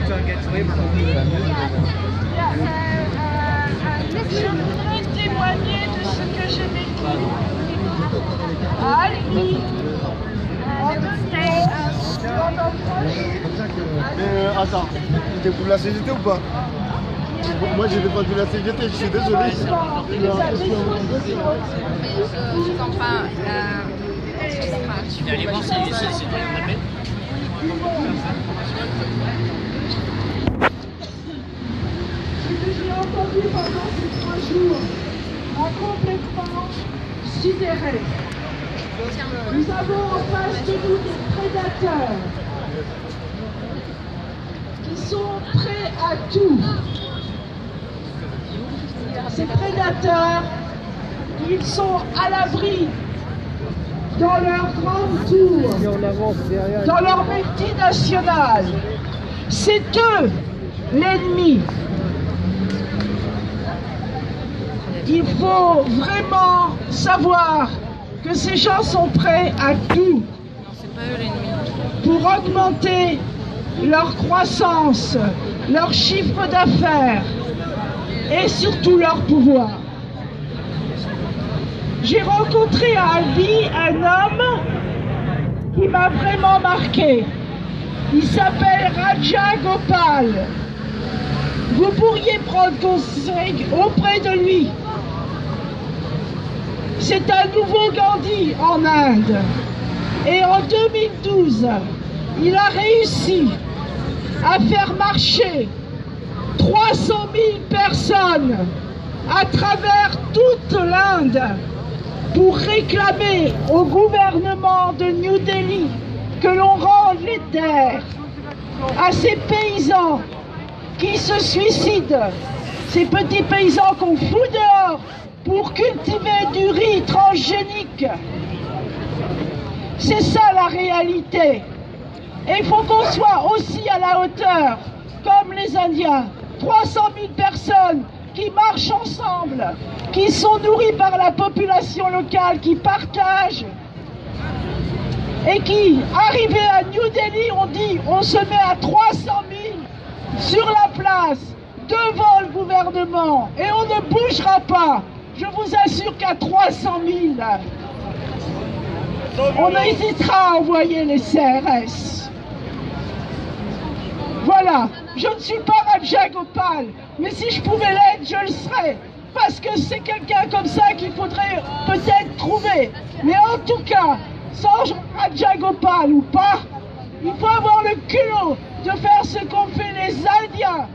Je voudrais témoigner de ce que j'ai vécu à Albi, en 2015, pendant 3 jours. Mais attends, t'es pour la CGT ou pas? Moi j'ai défendu la CGT, je suis désolé. Mais je comprends. Tu viens aller voir si c'est bien répète. Ce que j'ai entendu pendant ces 3 jours m'a complètement sidéré. Nous avons en face de nous des prédateurs qui sont prêts à tout. Ces prédateurs, ils sont à l'abri dans leur grande tour, dans leur multinationale. C'est eux l'ennemi. Il faut vraiment savoir que ces gens sont prêts à tout pour augmenter leur croissance, leur chiffre d'affaires et surtout leur pouvoir. J'ai rencontré à Albi un homme qui m'a vraiment marqué. Il s'appelle Raja Gopal. Vous pourriez prendre conseil auprès de lui. C'est un nouveau Gandhi en Inde. Et en 2012, il a réussi à faire marcher 300 000 personnes à travers toute l'Inde pour réclamer au gouvernement de New Delhi que l'on rende les terres à ces paysans qui se suicident, ces petits paysans qu'on fout dehors pour cultiver du riz transgénique. C'est ça la réalité. Et il faut qu'on soit aussi à la hauteur, comme les Indiens. 300 000 personnes qui marchent ensemble, qui sont nourries par la population locale, qui partagent, et qui, arrivés à New Delhi, on dit on se met à 300 000 sur la place, devant le gouvernement, et on ne bougera pas. Je vous assure qu'à 300 000, on hésitera à envoyer les CRS. Voilà, je ne suis pas Raja Gopal, mais si je pouvais l'être, je le serais. Parce que c'est quelqu'un comme ça qu'il faudrait peut-être trouver. Mais en tout cas, sans Raja Gopal ou pas, il faut avoir le culot de faire ce qu'ont fait les Indiens.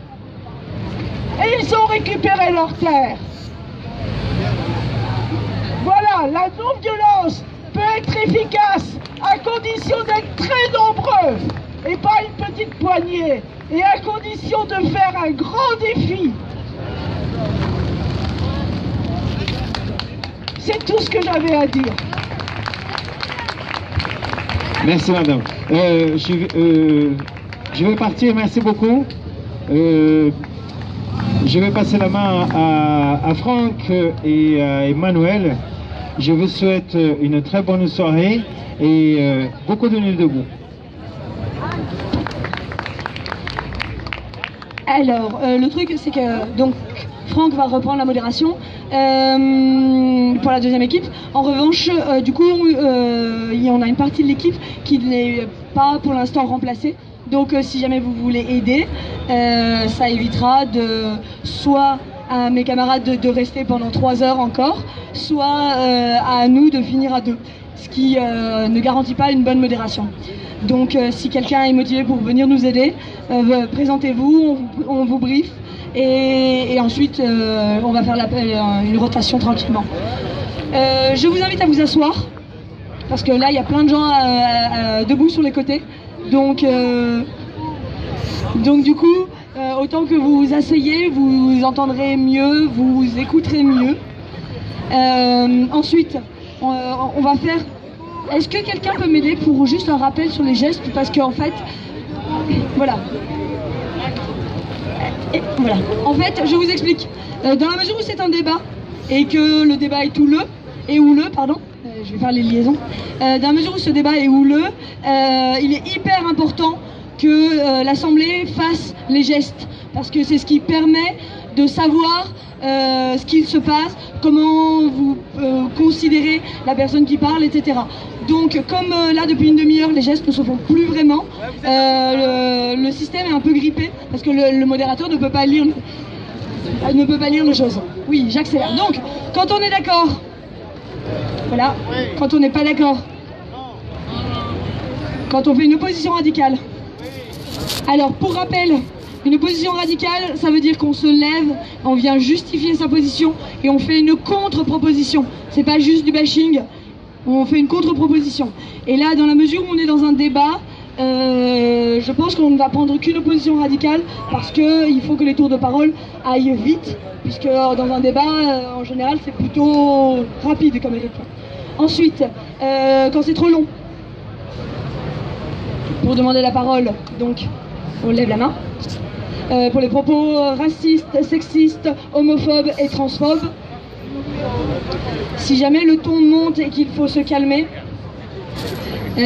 Et ils ont récupéré leurs terres. Voilà, la non-violence peut être efficace à condition d'être très nombreux et pas une petite poignée, et à condition de faire un grand défi. C'est tout ce que j'avais à dire. Merci madame. Je vais partir, merci beaucoup. Je vais passer la main à Franck et à Emmanuel. Je vous souhaite une très bonne soirée et beaucoup de nuits debout. Alors, le truc, c'est que donc Franck va reprendre la modération pour la deuxième équipe. En revanche, du coup, on a une partie de l'équipe qui n'est pas pour l'instant remplacée. Donc, si jamais vous voulez aider, ça évitera soit à mes camarades de rester pendant 3 heures encore, soit à nous de finir à 2, ce qui ne garantit pas une bonne modération. Donc si quelqu'un est motivé pour venir nous aider, présentez-vous, on vous briefe et ensuite on va faire une rotation tranquillement. Je vous invite à vous asseoir parce que là il y a plein de gens debout sur les côtés. Donc du coup, autant que vous vous asseyez, vous entendrez mieux, vous écouterez mieux. Ensuite, on va faire... Est-ce que quelqu'un peut m'aider pour juste un rappel sur les gestes? Parce qu'en fait, voilà. Et voilà. En fait, je vous explique. Dans la mesure où c'est un débat, et que le débat est houleux, je vais faire les liaisons. Dans la mesure où ce débat est houleux, il est hyper important que l'Assemblée fasse les gestes, parce que c'est ce qui permet de savoir ce qu'il se passe, comment vous considérez la personne qui parle, etc. Donc comme là depuis une demi-heure les gestes ne se font plus vraiment, le système est un peu grippé parce que le modérateur ne peut pas lire les choses. Oui, j'accélère. Donc quand on est d'accord, voilà, quand on n'est pas d'accord, quand on fait une opposition radicale. Alors pour rappel, une opposition radicale, ça veut dire qu'on se lève, on vient justifier sa position et on fait une contre-proposition. C'est pas juste du bashing, on fait une contre-proposition. Et là, dans la mesure où on est dans un débat, je pense qu'on ne va prendre qu'une opposition radicale parce qu'il faut que les tours de parole aillent vite, puisque dans un débat, en général, c'est plutôt rapide comme rythme. Ensuite, quand c'est trop long, pour demander la parole, donc on lève la main. Pour les propos racistes, sexistes, homophobes et transphobes. Si jamais le ton monte et qu'il faut se calmer,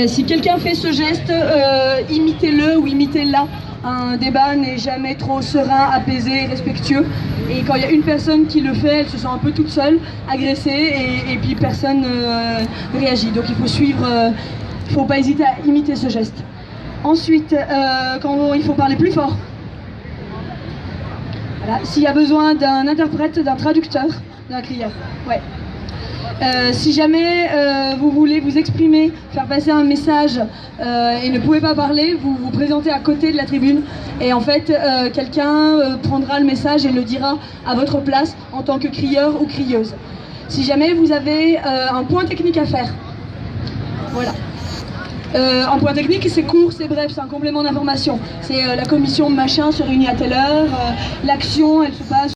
si quelqu'un fait ce geste, imitez-le ou imitez-la. Un débat n'est jamais trop serein, apaisé, respectueux. Et quand il y a une personne qui le fait, elle se sent un peu toute seule, agressée, et puis personne ne réagit. Donc il faut suivre, il ne faut pas hésiter à imiter ce geste. Ensuite, quand il faut parler plus fort. Voilà. S'il y a besoin d'un interprète, d'un traducteur, d'un crieur. Ouais. Si jamais vous voulez vous exprimer, faire passer un message et ne pouvez pas parler, vous vous présentez à côté de la tribune et en fait quelqu'un prendra le message et le dira à votre place en tant que crieur ou crieuse. Si jamais vous avez un point technique à faire, voilà. Un point technique, c'est court, c'est bref, c'est un complément d'information. C'est la commission machin se réunit à telle heure, l'action elle se passe